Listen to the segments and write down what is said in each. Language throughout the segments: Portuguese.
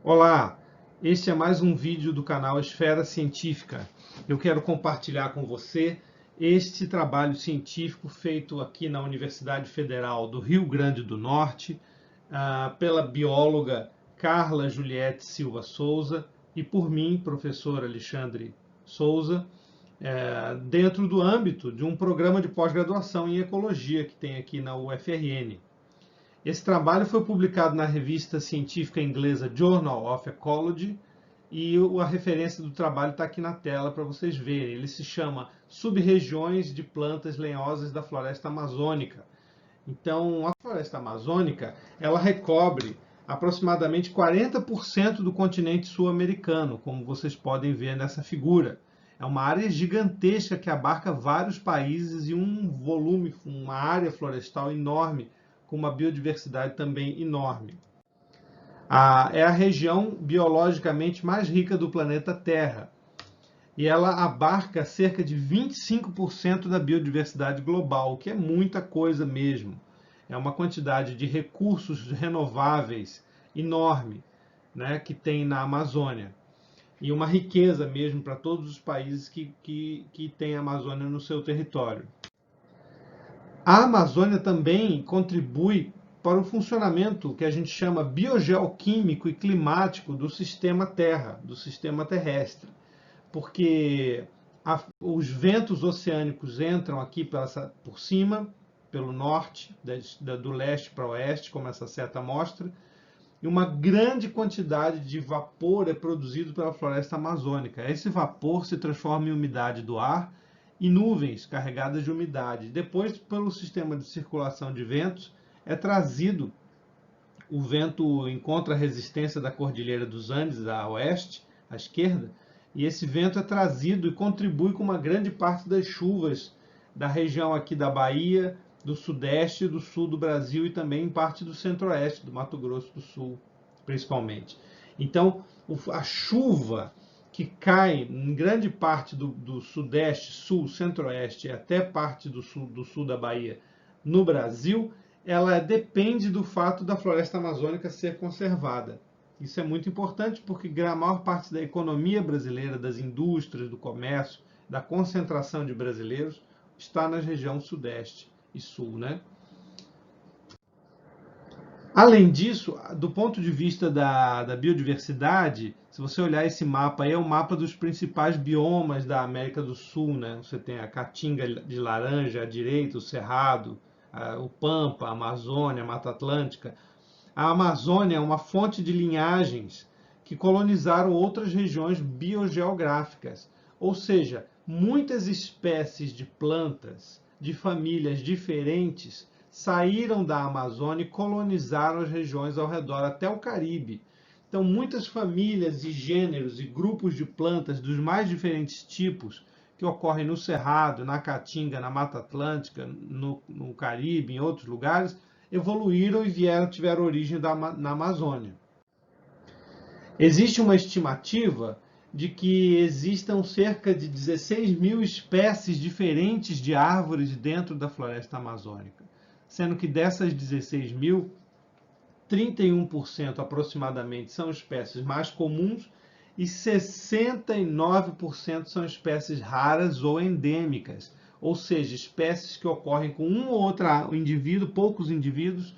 Olá, este é mais um vídeo do canal Esfera Científica. Eu quero compartilhar com você este trabalho científico feito aqui na Universidade Federal do Rio Grande do Norte, pela bióloga Carla Juliette Silva Souza e por mim, professor Alexandre Souza, dentro do âmbito de um programa de pós-graduação em ecologia que tem aqui na UFRN. Esse trabalho foi publicado na revista científica inglesa Journal of Ecology e a referência do trabalho está aqui na tela para vocês verem. Ele se chama Sub-regiões de plantas lenhosas da floresta amazônica. Então, a floresta amazônica, ela recobre aproximadamente 40% do continente sul-americano, como vocês podem ver nessa figura. É uma área gigantesca que abarca vários países e um volume, uma área florestal enorme, com uma biodiversidade também enorme. É a região biologicamente mais rica do planeta Terra e ela abarca cerca de 25% da biodiversidade global, o que é muita coisa mesmo. É uma quantidade de recursos renováveis enorme, né, que tem na Amazônia. E uma riqueza mesmo para todos os países que têm a Amazônia no seu território. A Amazônia também contribui para o funcionamento que a gente chama biogeoquímico e climático do sistema Terra, do sistema terrestre, porque os ventos oceânicos entram aqui por cima, pelo norte, do leste para o oeste, como essa seta mostra, e uma grande quantidade de vapor é produzido pela floresta amazônica. Esse vapor se transforma em umidade do ar e nuvens carregadas de umidade. Depois, pelo sistema de circulação de ventos, é trazido. O vento encontra a resistência da Cordilheira dos Andes a oeste, à esquerda, e esse vento é trazido e contribui com uma grande parte das chuvas da região aqui da Bahia, do sudeste e do sul do Brasil e também em parte do centro-oeste, do Mato Grosso do Sul, principalmente. Então, a chuva que cai em grande parte do sudeste, sul, centro-oeste e até parte do sul da Bahia no Brasil, ela depende do fato da floresta amazônica ser conservada. Isso é muito importante porque a maior parte da economia brasileira, das indústrias, do comércio, da concentração de brasileiros, está na região sudeste e sul, né? Além disso, do ponto de vista da biodiversidade, se você olhar esse mapa aí, é o mapa dos principais biomas da América do Sul, né? Você tem a Caatinga de laranja à direita, o Cerrado, o Pampa, a Amazônia, a Mata Atlântica. A Amazônia é uma fonte de linhagens que colonizaram outras regiões biogeográficas, ou seja, muitas espécies de plantas de famílias diferentes saíram da Amazônia e colonizaram as regiões ao redor, até o Caribe. Então, muitas famílias e gêneros e grupos de plantas dos mais diferentes tipos que ocorrem no Cerrado, na Caatinga, na Mata Atlântica, no Caribe, em outros lugares, evoluíram e tiveram origem na Amazônia. Existe uma estimativa de que existam cerca de 16 mil espécies diferentes de árvores dentro da floresta amazônica, sendo que dessas 16 mil, 31% aproximadamente são espécies mais comuns e 69% são espécies raras ou endêmicas, ou seja, espécies que ocorrem com um ou outro indivíduo, poucos indivíduos,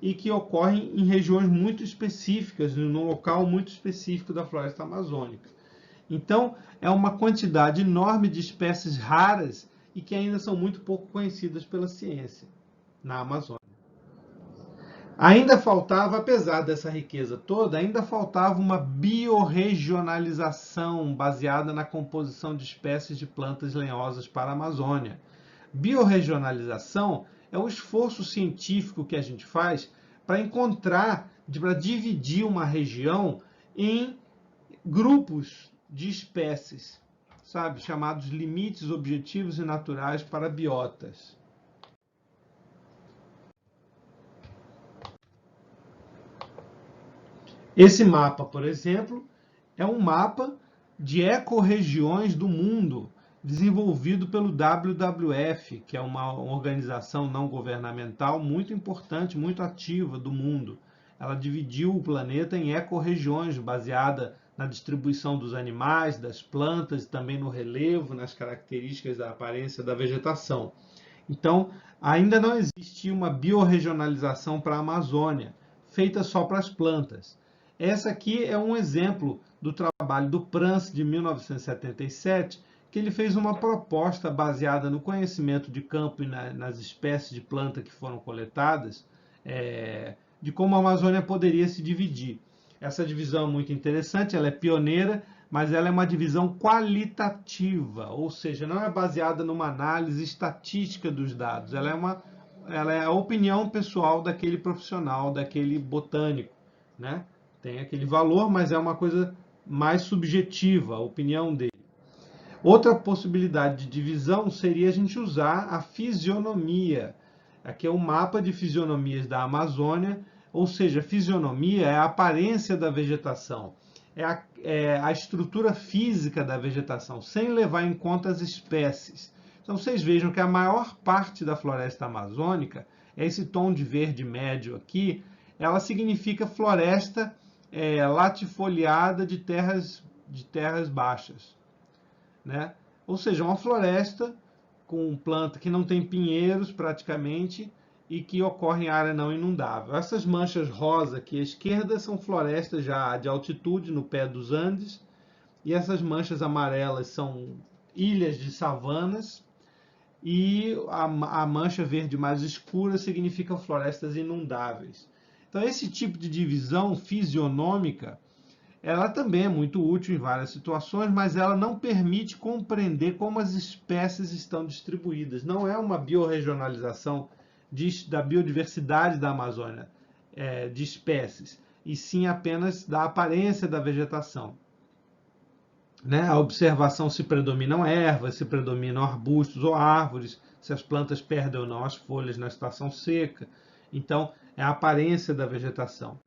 e que ocorrem em regiões muito específicas, num local muito específico da floresta amazônica. Então, é uma quantidade enorme de espécies raras e que ainda são muito pouco conhecidas pela ciência na Amazônia. Ainda faltava, apesar dessa riqueza toda, ainda faltava uma biorregionalização baseada na composição de espécies de plantas lenhosas para a Amazônia. Biorregionalização é o esforço científico que a gente faz para encontrar, para dividir uma região em grupos de espécies, sabe, chamados limites objetivos e naturais para biotas. Esse mapa, por exemplo, é um mapa de ecorregiões do mundo, desenvolvido pelo WWF, que é uma organização não governamental muito importante, muito ativa do mundo. ela dividiu o planeta em ecorregiões, baseada na distribuição dos animais, das plantas e também no relevo, nas características da aparência da vegetação. Então, ainda não existe uma biorregionalização para a Amazônia, feita só para as plantas. Essa aqui é um exemplo do trabalho do Prance de 1977, que ele fez uma proposta baseada no conhecimento de campo e nas espécies de planta que foram coletadas, de como a Amazônia poderia se dividir. Essa divisão é muito interessante, ela é pioneira, mas ela é uma divisão qualitativa, ou seja, não é baseada numa análise estatística dos dados, ela é a opinião pessoal daquele profissional, daquele botânico, né? Tem aquele valor, mas é uma coisa mais subjetiva, a opinião dele. Outra possibilidade de divisão seria a gente usar a fisionomia. Aqui é um mapa de fisionomias da Amazônia, ou seja, a fisionomia é a aparência da vegetação, é a estrutura física da vegetação, sem levar em conta as espécies. Então vocês vejam que a maior parte da floresta amazônica, esse tom de verde médio aqui, ela significa floresta latifoliada de terras baixas, né? Ou seja, uma floresta com planta que não tem pinheiros praticamente e que ocorre em área não inundável. Essas manchas rosa aqui à esquerda são florestas já de altitude no pé dos Andes, e essas manchas amarelas são ilhas de savanas, e a mancha verde mais escura significa florestas inundáveis. Então esse tipo de divisão fisionômica, ela também é muito útil em várias situações, mas ela não permite compreender como as espécies estão distribuídas. Não é uma biorregionalização da biodiversidade da Amazônia, de espécies, e sim apenas da aparência da vegetação. Né? A observação se predominam ervas, se predominam arbustos ou árvores, se as plantas perdem ou não as folhas na estação seca. Então, é a aparência da vegetação.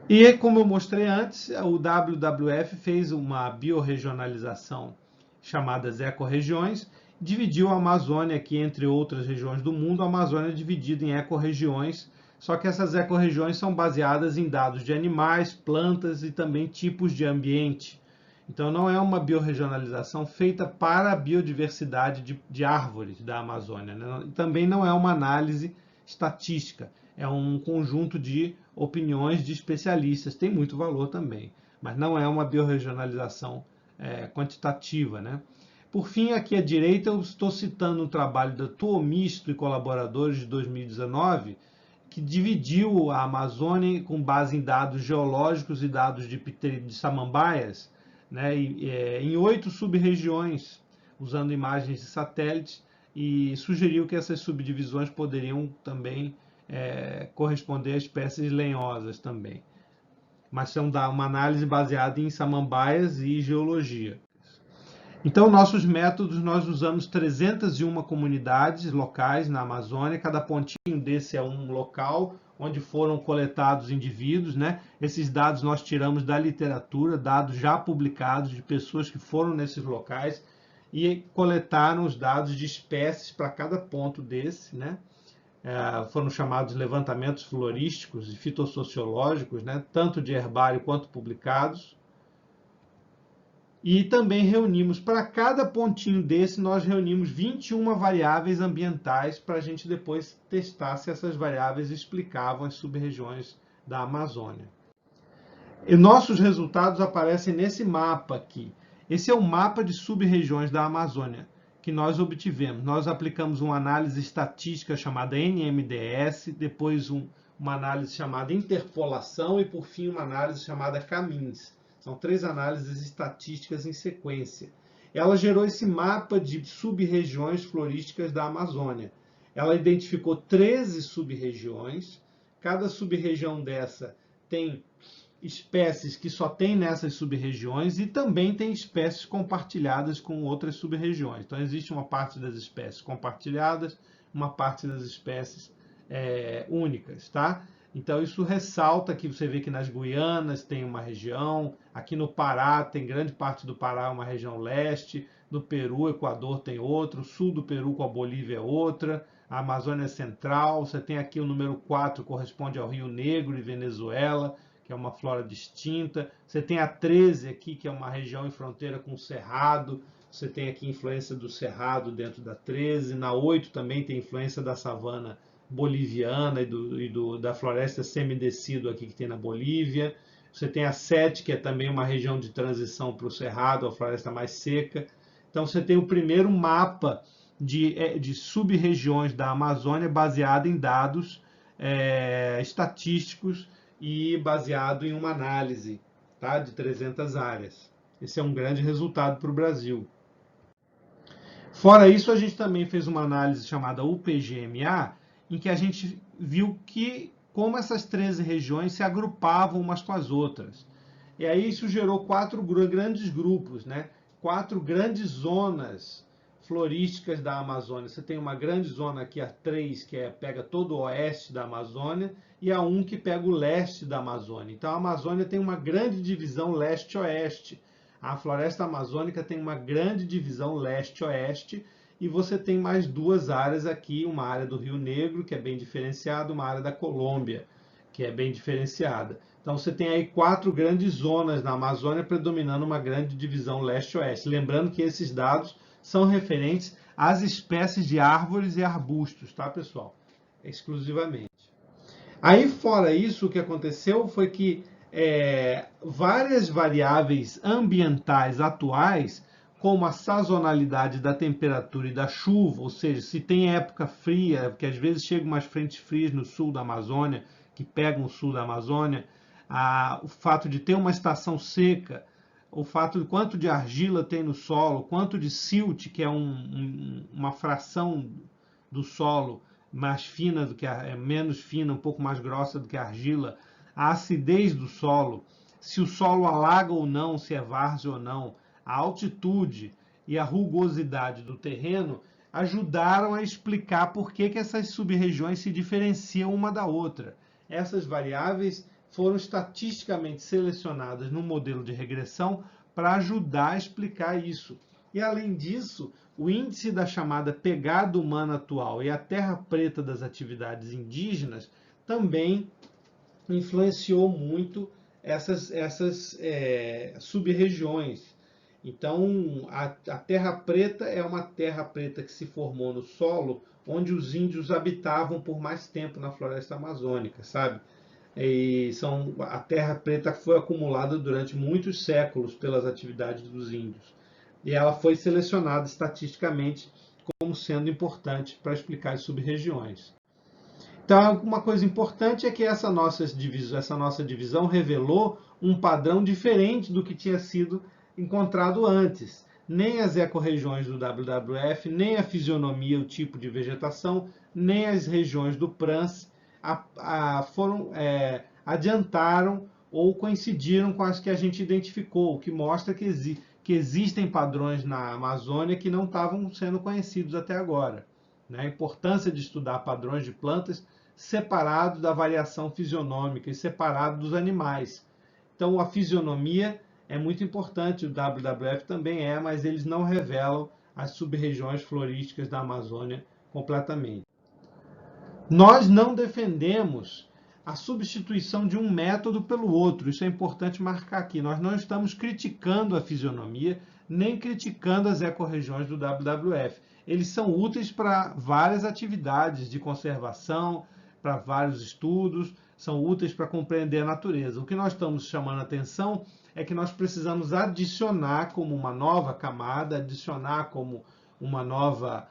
E, como eu mostrei antes, o WWF fez uma biorregionalização chamada ecorregiões, dividiu a Amazônia aqui entre outras regiões do mundo. A Amazônia é dividida em ecorregiões, só que essas ecorregiões são baseadas em dados de animais, plantas e também tipos de ambiente. Então não é uma biorregionalização feita para a biodiversidade de árvores da Amazônia, né? Também não é uma análise estatística, é um conjunto de opiniões de especialistas, tem muito valor também, mas não é uma biorregionalização quantitativa, né? Por fim, aqui à direita, eu estou citando um trabalho da Tuomisto e colaboradores de 2019, que dividiu a Amazônia com base em dados geológicos e dados de samambaias, né, em 8 sub-regiões, usando imagens de satélite, e sugeriu que essas subdivisões poderiam também corresponder a espécies lenhosas também. Mas são uma análise baseada em samambaias e geologia. Então, nossos métodos, nós usamos 301 comunidades locais na Amazônia, cada pontinho desse é um local onde foram coletados indivíduos, né? Esses dados nós tiramos da literatura, dados já publicados de pessoas que foram nesses locais e coletaram os dados de espécies para cada ponto desse, né? Foram chamados levantamentos florísticos e fitossociológicos, né? Tanto de herbário quanto publicados. E também reunimos, para cada pontinho desse, nós reunimos 21 variáveis ambientais para a gente depois testar se essas variáveis explicavam as sub-regiões da Amazônia. E nossos resultados aparecem nesse mapa aqui. Esse é o mapa de sub-regiões da Amazônia que nós obtivemos. Nós aplicamos uma análise estatística chamada NMDS, depois uma análise chamada interpolação e, por fim, uma análise chamada CAMINS. São 3 análises estatísticas em sequência. Ela gerou esse mapa de sub-regiões florísticas da Amazônia. Ela identificou 13 sub-regiões. Cada sub-região dessa tem espécies que só tem nessas sub-regiões e também tem espécies compartilhadas com outras sub-regiões. Então, existe uma parte das espécies compartilhadas, uma parte das espécies únicas, tá? Então, isso ressalta que você vê que nas Guianas tem uma região, aqui no Pará tem grande parte do Pará, uma região leste, no Peru, Equador tem outra, o sul do Peru com a Bolívia é outra, a Amazônia Central. Você tem aqui o número 4, corresponde ao Rio Negro e Venezuela, que é uma flora distinta. Você tem a 13 aqui, que é uma região em fronteira com o Cerrado. Você tem aqui influência do Cerrado dentro da 13. Na 8 também tem influência da savana boliviana da floresta semidecido aqui que tem na Bolívia. Você tem a 7, que é também uma região de transição para o Cerrado, a floresta mais seca. Então você tem o primeiro mapa de sub-regiões da Amazônia baseado em dados estatísticos e baseado em uma análise, tá, de 300 áreas. Esse é um grande resultado para o Brasil. Fora isso, a gente também fez uma análise chamada UPGMA, em que a gente viu como essas 13 regiões se agrupavam umas com as outras. E aí isso gerou 4 grandes grupos, né? 4 grandes zonas florísticas da Amazônia. Você tem uma grande zona aqui, a 3, que pega todo o oeste da Amazônia, e a 1 que pega o leste da Amazônia. Então a Amazônia tem uma grande divisão leste-oeste. A floresta amazônica tem uma grande divisão leste-oeste, e você tem mais 2 áreas aqui, uma área do Rio Negro, que é bem diferenciada, uma área da Colômbia, que é bem diferenciada. Então você tem aí 4 grandes zonas na Amazônia, predominando uma grande divisão leste-oeste. Lembrando que esses dados são referentes às espécies de árvores e arbustos, tá, pessoal? Exclusivamente. Aí, fora isso, o que aconteceu foi que várias variáveis ambientais atuais, como a sazonalidade da temperatura e da chuva, ou seja, se tem época fria, porque às vezes chegam umas frentes frias no sul da Amazônia, que pegam o sul da Amazônia, o fato de ter uma estação seca, o fato de quanto de argila tem no solo, quanto de silt, que é uma fração do solo mais fina do que menos fina, um pouco mais grossa do que a argila, a acidez do solo, se o solo alaga ou não, se é várzea ou não, a altitude e a rugosidade do terreno ajudaram a explicar por que essas sub-regiões se diferenciam uma da outra. Essas variáveis foram estatisticamente selecionadas no modelo de regressão para ajudar a explicar isso. E, além disso, o índice da chamada pegada humana atual e a terra preta das atividades indígenas também influenciou muito essas sub-regiões. Então, a terra preta é uma terra preta que se formou no solo onde os índios habitavam por mais tempo na floresta amazônica, sabe? A terra preta foi acumulada durante muitos séculos pelas atividades dos índios. E ela foi selecionada estatisticamente como sendo importante para explicar as sub-regiões. Então, uma coisa importante é que essa nossa divisão revelou um padrão diferente do que tinha sido encontrado antes. Nem as ecorregiões do WWF, nem a fisionomia, o tipo de vegetação, nem as regiões do PRANS adiantaram ou coincidiram com as que a gente identificou, o que mostra que existem padrões na Amazônia que não estavam sendo conhecidos até agora. A importância de estudar padrões de plantas separados da variação fisionômica e separados dos animais. Então, a fisionomia é muito importante, o WWF também mas eles não revelam as sub-regiões florísticas da Amazônia completamente. Nós não defendemos a substituição de um método pelo outro, isso é importante marcar aqui. Nós não estamos criticando a fisionomia, nem criticando as ecorregiões do WWF. Eles são úteis para várias atividades de conservação, para vários estudos, são úteis para compreender a natureza. O que nós estamos chamando a atenção é que nós precisamos adicionar como uma nova camada, adicionar como uma nova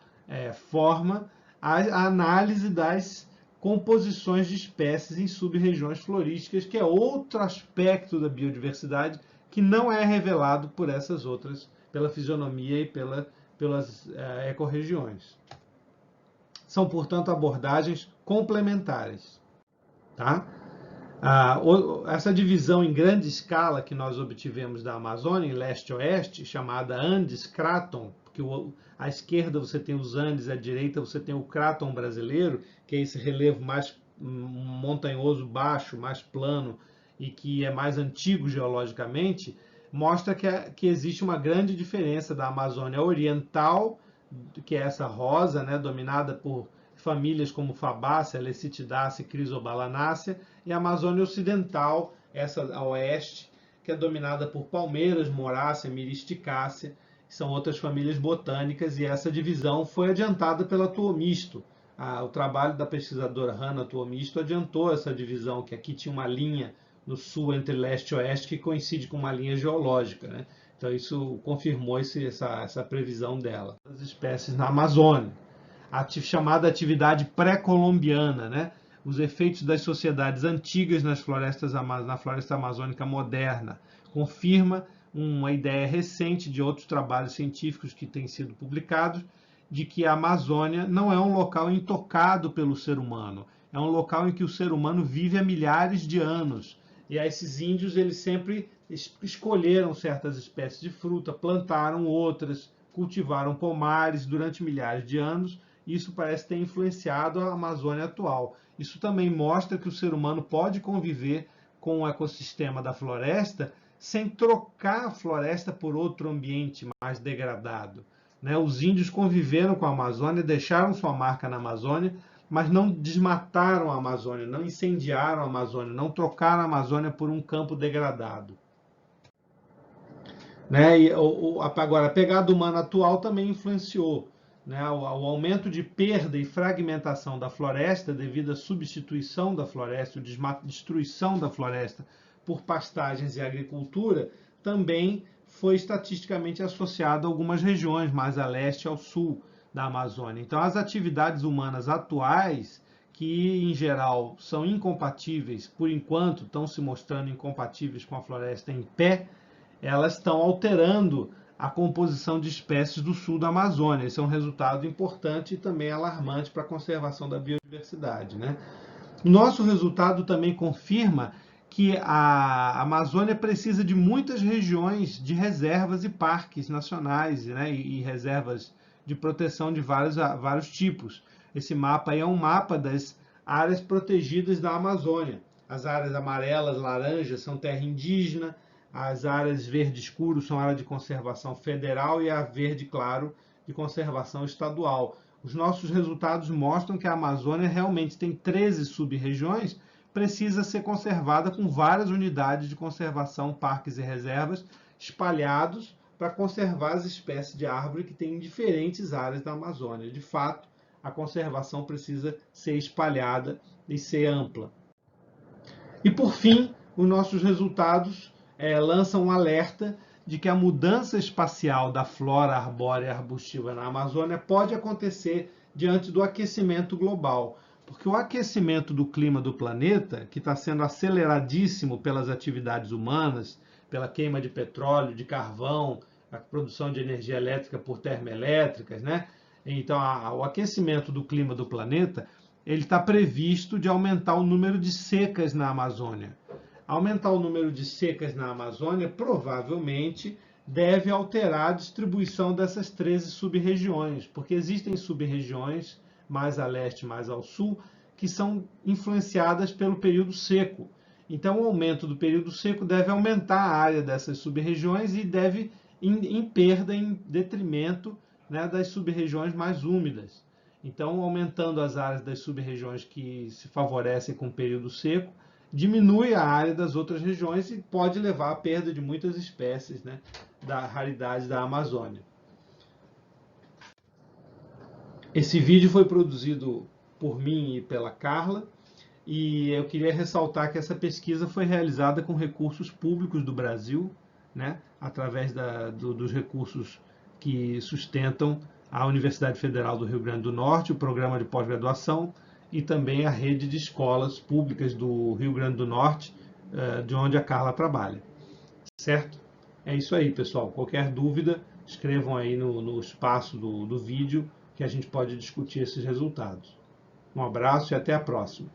forma, a análise das composições de espécies em sub-regiões florísticas, que é outro aspecto da biodiversidade que não é revelado por essas outras, pela fisionomia e pelas ecorregiões. São, portanto, abordagens complementares. Tá? Essa divisão em grande escala que nós obtivemos da Amazônia, em leste-oeste, chamada Andes-Craton, porque à esquerda você tem os Andes, à direita você tem o Craton brasileiro, que é esse relevo mais montanhoso, baixo, mais plano e que é mais antigo geologicamente, mostra que existe uma grande diferença da Amazônia Oriental, que é essa rosa, né, dominada por famílias como Fabaceae, Lecitidaceae, Chrysobalanácea, e a Amazônia Ocidental, essa a oeste, que é dominada por Palmeiras, Morácea, Myristicácea, que são outras famílias botânicas, e essa divisão foi adiantada pela Tuomisto. O trabalho da pesquisadora Hanna Tuomisto adiantou essa divisão, que aqui tinha uma linha no sul entre leste e oeste que coincide com uma linha geológica, né? Então isso confirmou essa previsão dela. As espécies na Amazônia, a chamada atividade pré-colombiana, né? Os efeitos das sociedades antigas na floresta amazônica moderna, confirma uma ideia recente de outros trabalhos científicos que têm sido publicados, de que a Amazônia não é um local intocado pelo ser humano, é um local em que o ser humano vive há milhares de anos. E esses índios, eles sempre escolheram certas espécies de fruta, plantaram outras, cultivaram pomares durante milhares de anos. Isso parece ter influenciado a Amazônia atual. Isso também mostra que o ser humano pode conviver com o ecossistema da floresta sem trocar a floresta por outro ambiente mais degradado. Os índios conviveram com a Amazônia, deixaram sua marca na Amazônia, mas não desmataram a Amazônia, não incendiaram a Amazônia, não trocaram a Amazônia por um campo degradado. Agora, a pegada humana atual também influenciou. O aumento de perda e fragmentação da floresta devido à substituição da floresta, destruição da floresta por pastagens e agricultura, também foi estatisticamente associado a algumas regiões mais a leste e ao sul da Amazônia. Então, as atividades humanas atuais, que em geral são incompatíveis, por enquanto estão se mostrando incompatíveis com a floresta em pé, elas estão alterando a composição de espécies do sul da Amazônia. Esse é um resultado importante e também alarmante para a conservação da biodiversidade, O nosso resultado também confirma que a Amazônia precisa de muitas regiões de reservas e parques nacionais, e reservas de proteção de vários tipos. Esse mapa aí é um mapa das áreas protegidas da Amazônia. As áreas amarelas, laranjas são terra indígena, as áreas verde escuro são área de conservação federal e a verde claro de conservação estadual. Os nossos resultados mostram que a Amazônia realmente tem 13 sub-regiões, precisa ser conservada com várias unidades de conservação, parques e reservas espalhados para conservar as espécies de árvore que tem em diferentes áreas da Amazônia. De fato, a conservação precisa ser espalhada e ser ampla. E por fim, os nossos resultados lançam um alerta de que a mudança espacial da flora arbórea e arbustiva na Amazônia pode acontecer diante do aquecimento global. Porque o aquecimento do clima do planeta, que está sendo aceleradíssimo pelas atividades humanas, pela queima de petróleo, de carvão, a produção de energia elétrica por termoelétricas, Então, o aquecimento do clima do planeta, ele está previsto de aumentar o número de secas na Amazônia. Aumentar o número de secas na Amazônia provavelmente deve alterar a distribuição dessas 13 sub-regiões, porque existem sub-regiões mais a leste, mais ao sul, que são influenciadas pelo período seco. Então, o aumento do período seco deve aumentar a área dessas sub-regiões e deve em perda, em detrimento das sub-regiões mais úmidas. Então, aumentando as áreas das sub-regiões que se favorecem com o período seco, diminui a área das outras regiões e pode levar à perda de muitas espécies da raridade da Amazônia. Esse vídeo foi produzido por mim e pela Carla, e eu queria ressaltar que essa pesquisa foi realizada com recursos públicos do Brasil, através dos recursos que sustentam a Universidade Federal do Rio Grande do Norte, o programa de pós-graduação e também a rede de escolas públicas do Rio Grande do Norte, de onde a Carla trabalha. Certo? É isso aí, pessoal. Qualquer dúvida, escrevam aí no espaço do vídeo, que a gente pode discutir esses resultados. Um abraço e até a próxima.